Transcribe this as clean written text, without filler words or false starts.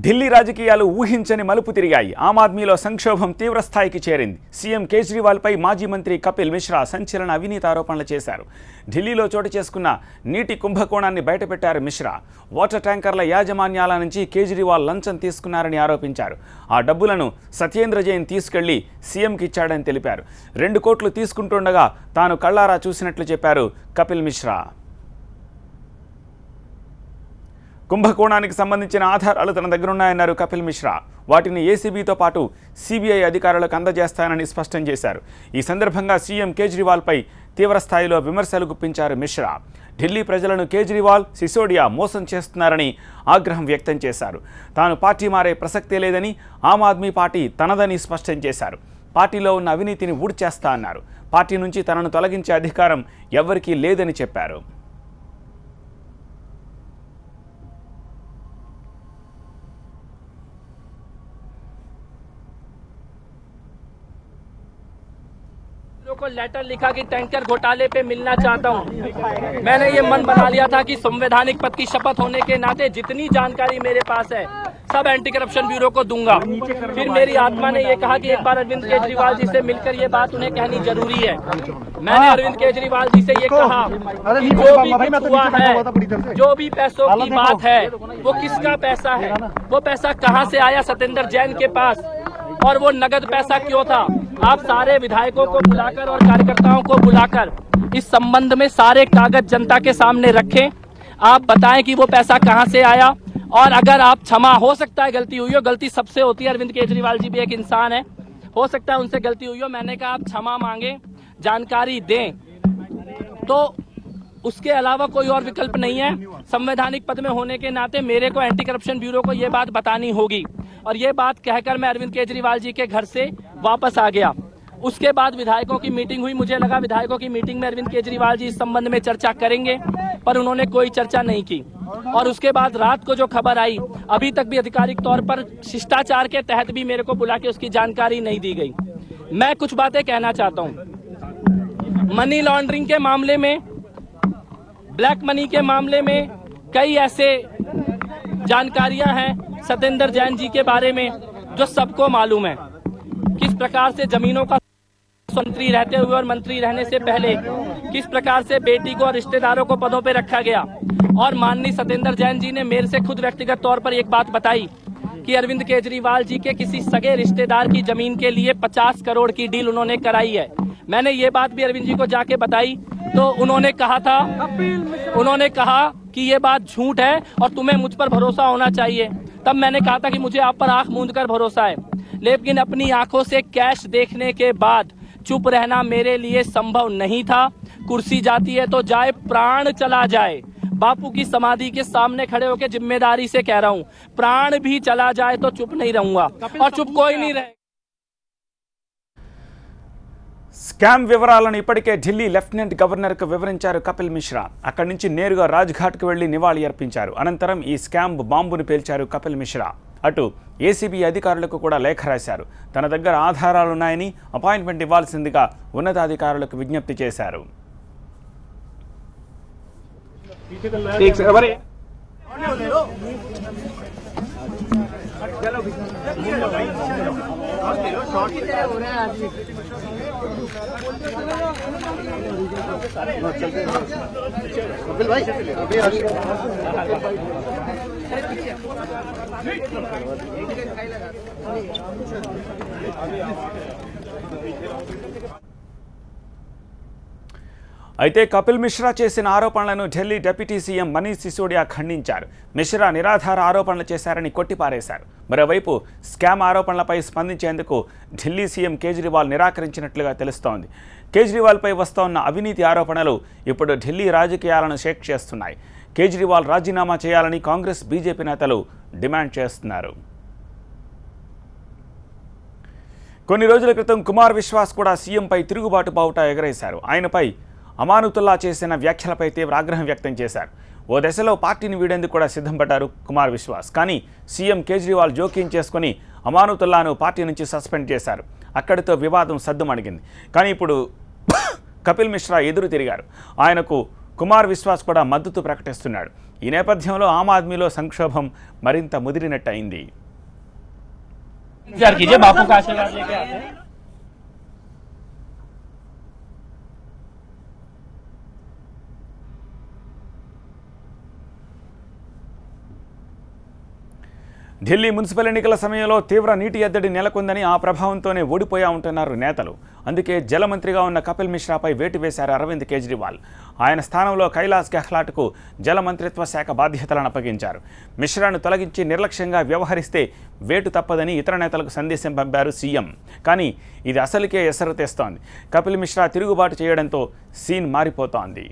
ఢిల్లీ రాజకీయాలు ఊహించని మలుపు తిరిగాయి. ఆమ్ ఆద్మీలో సంక్షోభం తీవ్రస్థాయికి చేరింది. సీఎం కేజ్రీవాల్పై మాజీ మంత్రి కపిల్ మిశ్రా సంచలన అవినీతి ఆరోపణలు చేశారు. ఢిల్లీలో చోటు చేసుకున్న నీటి కుంభకోణాన్ని బయటపెట్టారు మిశ్రా. వాటర్ ట్యాంకర్ల యాజమాన్యాల నుంచి కేజ్రీవాల్ లంచం తీసుకున్నారని ఆరోపించారు. ఆ డబ్బులను సత్యేంద్ర జైన్ తీసుకెళ్లి సీఎంకి ఇచ్చాడని తెలిపారు. 2 కోట్లు తీసుకుంటుండగా తాను కళ్లారా చూసినట్లు చెప్పారు కపిల్ మిశ్రా. కుంభకోణానికి సంబంధించిన ఆధారాలు తన దగ్గరున్నాయన్నారు కపిల్ మిశ్రా. వాటిని ఏసీబీతో పాటు సిబిఐ అధికారులకు అందజేస్తానని స్పష్టం చేశారు. ఈ సందర్భంగా సీఎం కేజ్రీవాల్పై తీవ్రస్థాయిలో విమర్శలు గుప్పించారు మిశ్రా. ఢిల్లీ ప్రజలను కేజ్రీవాల్, సిసోడియా మోసం చేస్తున్నారని ఆగ్రహం వ్యక్తం చేశారు. తాను పార్టీ మారే ప్రసక్తే లేదని, ఆమ్ ఆద్మీ పార్టీ తనదని స్పష్టం చేశారు. పార్టీలో ఉన్న అవినీతిని ఊడ్చేస్తా అన్నారు. పార్టీ నుంచి తనను తొలగించే అధికారం ఎవ్వరికీ లేదని చెప్పారు. को लेटर लिखा कि टैंकर घोटाले पे मिलना चाहता हूँ। मैंने ये मन बना लिया था कि संवैधानिक पद की शपथ होने के नाते जितनी जानकारी मेरे पास है सब एंटी करप्शन ब्यूरो को दूंगा। फिर मेरी आत्मा ने ये कहा कि एक बार अरविंद केजरीवाल जी से मिलकर ये बात उन्हें कहनी जरूरी है। मैंने अरविंद केजरीवाल जी से ये कहा कि जो भी कुछ हुआ है, जो भी पैसों की बात है, वो किसका पैसा है, वो पैसा कहाँ से आया सत्येंद्र जैन के पास, और वो नगद पैसा क्यों था। आप सारे विधायकों को बुलाकर और कार्यकर्ताओं को बुलाकर इस संबंध में सारे कागज जनता के सामने रखें। आप बताएं कि वो पैसा कहां से आया, और अगर आप क्षमा, हो सकता है गलती हुई हो, गलती सबसे होती है, अरविंद केजरीवाल जी भी एक इंसान है, हो सकता है उनसे गलती हुई हो, मैंने कहा आप क्षमा मांगे, जानकारी दें, तो उसके अलावा कोई और विकल्प नहीं है। संवैधानिक पद में होने के नाते मेरे को एंटी करप्शन ब्यूरो को ये बात बतानी होगी, और ये बात कहकर मैं अरविंद केजरीवाल जी के घर से वापस आ गया। उसके बाद विधायकों की मीटिंग हुई, मुझे लगा विधायकों की मीटिंग में अरविंद केजरीवाल जी इस संबंध में चर्चा करेंगे, पर उन्होंने कोई चर्चा नहीं की। और उसके बाद रात को जो खबर आई, अभी तक भी आधिकारिक तौर पर शिष्टाचार के तहत भी मेरे को बुला के उसकी जानकारी नहीं दी गई। मैं कुछ बातें कहना चाहता हूँ। मनी लॉन्ड्रिंग के मामले में, ब्लैक मनी के मामले में कई ऐसे जानकारियां हैं सत्येंद्र जैन जी के बारे में जो सबको मालूम है। किस प्रकार से जमीनों का मंत्री रहते हुए और मंत्री रहने से पहले किस प्रकार से बेटी को और रिश्तेदारों को पदों पे रखा गया। और माननीय सत्येंद्र जैन जी ने मेरे से खुद व्यक्तिगत तौर पर एक बात बताई कि अरविंद केजरीवाल जी के किसी सगे रिश्तेदार की जमीन के लिए 50 करोड़ की डील उन्होंने कराई है। मैंने ये बात भी अरविंद जी को जाके बताई, तो उन्होंने कहा कि ये बात झूठ है और तुम्हें मुझ पर भरोसा होना चाहिए। तब मैंने कहा था कि मुझे आप पर आंख मूंद कर भरोसा है, लेकिन अपनी आंखों से कैश देखने के बाद चुप रहना मेरे लिए संभव नहीं था। कुर्सी जाती है तो जाए, प्राण चला जाए, बापू की समाधि के सामने खड़े होकर जिम्मेदारी से कह रहा हूँ, प्राण भी चला जाए तो चुप नहीं रहूंगा, और चुप कोई नहीं रहे। స్కామ్ వివరాలను ఇప్పటికే ఢిల్లీ లెఫ్టినెంట్ గవర్నర్కు వివరించారు కపిల్ మిశ్రా. అక్కడి నుంచి నేరుగా రాజ్ఘాట్కు వెళ్లి నివాళి అర్పించారు. అనంతరం ఈ స్కామ్ బాంబును పేల్చారు కపిల్ మిశ్రా. అటు ఏసీబీ అధికారులకు కూడా లేఖ రాశారు. తన దగ్గర ఆధారాలున్నాయని, అపాయింట్మెంట్ ఇవ్వాల్సిందిగా ఉన్నతాధికారులకు విజ్ఞప్తి చేశారు. कपिल भाई అయితే కపిల్ మిశ్రా చేసిన ఆరోపణలను ఢిల్లీ డిప్యూటీ సీఎం మనీష్ సిసోడియా ఖండించారు. మిశ్రా నిరాధార ఆరోపణలు చేశారని కొట్టిపారేశారు. మరోవైపు స్కామ్ ఆరోపణలపై స్పందించేందుకు ఢిల్లీ సీఎం కేజ్రీవాల్ నిరాకరించినట్లుగా తెలుస్తోంది. కేజ్రీవాల్పై వస్తోన్న అవినీతి ఆరోపణలు ఇప్పుడు ఢిల్లీ రాజకీయాలను షేక్ చేస్తున్నాయి. కేజ్రీవాల్ రాజీనామా చేయాలని కాంగ్రెస్, బీజేపీ నేతలు డిమాండ్ చేస్తున్నారు. కొన్ని రోజుల క్రితం కుమార్ విశ్వాస్ కూడా సీఎంపై తిరుగుబాటు బావుటా ఎగరేశారు. ఆయనపై అమానుతుల్లా చేసిన వ్యాఖ్యలపై తీవ్ర ఆగ్రహం వ్యక్తం చేశారు. ఓ దశలో పార్టీని వీడేందుకు కూడా సిద్ధం పడ్డారు కుమార్ విశ్వాస్. కానీ సీఎం కేజ్రీవాల్ జోక్యం చేసుకుని అమానుతుల్లాను పార్టీ నుంచి సస్పెండ్ చేశారు. అక్కడితో వివాదం సద్దుమణిగింది. కానీ ఇప్పుడు కపిల్ మిశ్రా ఎదురు తిరిగారు. ఆయనకు కుమార్ విశ్వాస్ కూడా మద్దతు ప్రకటిస్తున్నాడు. ఈ నేపథ్యంలో ఆమ్ ఆద్మీలో సంక్షోభం మరింత ముదిరినట్టయింది. बापू का आशीर्वाद लेके आते हैं। ఢిల్లీ మున్సిపల్ ఎన్నికల సమయంలో తీవ్ర నీటి ఎద్దడి నెలకొందని ఆ ప్రభావంతోనే ఓడిపోయా ఉంటున్నారు నేతలు. అందుకే జలమంత్రిగా ఉన్న కపిల్ మిశ్రాపై వేటు వేశారు అరవింద్ కేజ్రీవాల్. ఆయన స్థానంలో కైలాస్ గెహ్లాట్కు జలమంత్రిత్వ శాఖ బాధ్యతలను అప్పగించారు. మిశ్రాను తొలగించి నిర్లక్ష్యంగా వ్యవహరిస్తే వేటు తప్పదని ఇతర నేతలకు సందేశం పంపారు సీఎం. కానీ ఇది అసలుకే ఎసరు తెస్తోంది. కపిల్ మిశ్రా తిరుగుబాటు చేయడంతో సీన్ మారిపోతోంది.